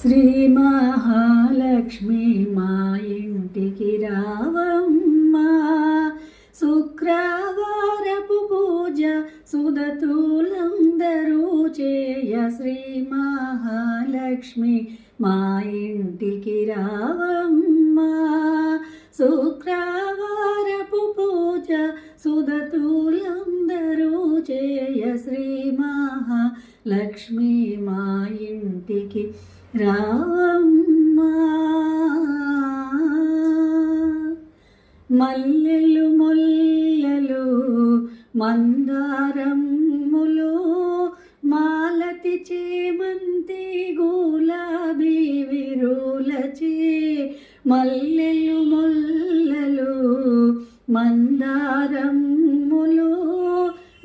శ్రీ మహాలక్ష్మి మా ఇంటికి రావమ్మా, శుక్రవారపు పూజ సుదతులందరూ చేయ. శ్రీ మహాలక్ష్మి మా ఇంటికి రావమ్మా, శుక్రవారపు పూజ సుదతులందరూ చేయ. శ్రీ మహాలక్ష్మి మా ఇంటికి రావమ్మా. మల్లెలు మొల్లలు మందారములు, మాలతి చేమంతి గులాబీ విరులచే. మల్లెలు మొల్లలు మందారములు,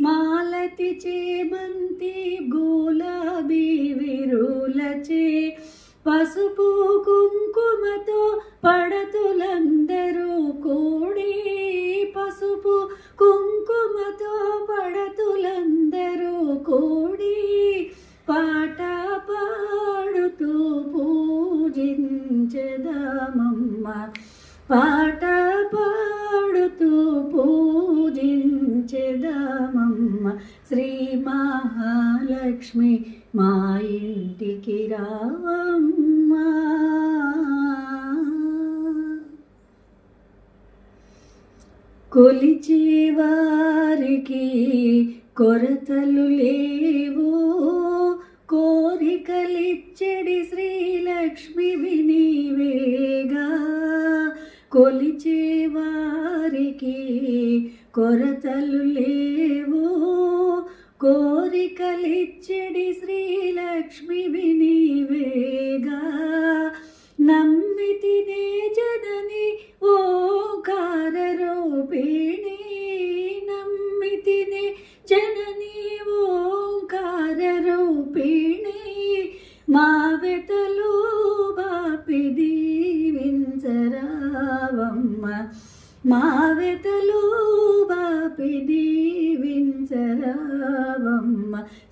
మాలతి చేమంతి గులాబీ విరులచే. పసుపు కుంకుమతో పడతులందరూ కూడి, పసుపు కుంకుమతో పడతులందరూ కూడి, పాట పాడుతూ పూజించెదమమ్మ, పాట పాడుతూ పూజించెదమమ్మ. శ్రీ మహాలక్ష్మి మా ఇంటికి రావమ్మా. కొలిచే వారికి కొరతలు లేవు, కోరికలిచ్చడి శ్రీలక్ష్మి నీవేగా. కొలిచే వారికి కొరతలు లేవు, కోరికలిచ్చడి శ్రీలక్ష్మి నీవేగా. నమ్మితినే జనని ఓంకార రూపిణి, నమ్మితినే జనని ఓంకార రూపిణి. మా వెతలు బాపి దీవించరావమ్మ, మా వెతలు బాపి దీవించరావమ్మ.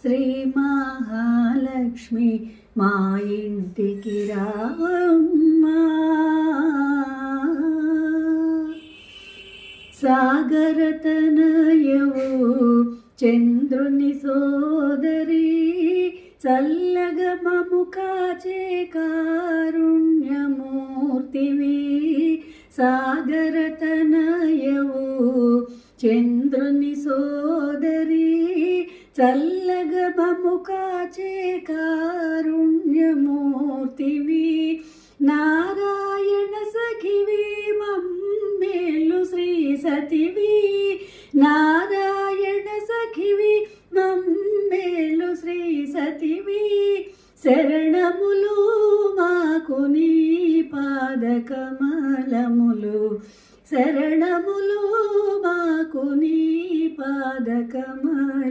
శ్రీ మహాలక్ష్మి మా ఇంటికి రావమ్మా. సాగరతనయవు చంద్రుని సోదరి, చల్లగా మము కాచే కారుణ్యమూర్తివి. సాగరతనయవు చంద్రుని సోదరి, చల్లగా మము కాచే కారుణ్యమూర్తివి. నారాయణ సఖివి మమ్మేలు శ్రీ సతివి, నారాయణ సఖివి మమ్మేలు శ్రీ సతివి. శరణములు మాకు నీ పాదకమలములు, శరణములు మాకు నీ పాదకమలములు.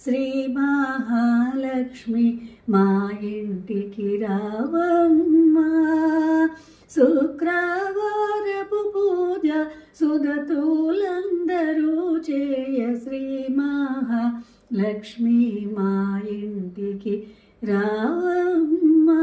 శ్రీ మహాలక్ష్మి మా ఇంటికి రావమ్మా, శుక్రవారపు పూజ సుదతులందరూ చేయ. శ్రీ మహాలక్ష్మి మా ఇంటికి రావమ్మా.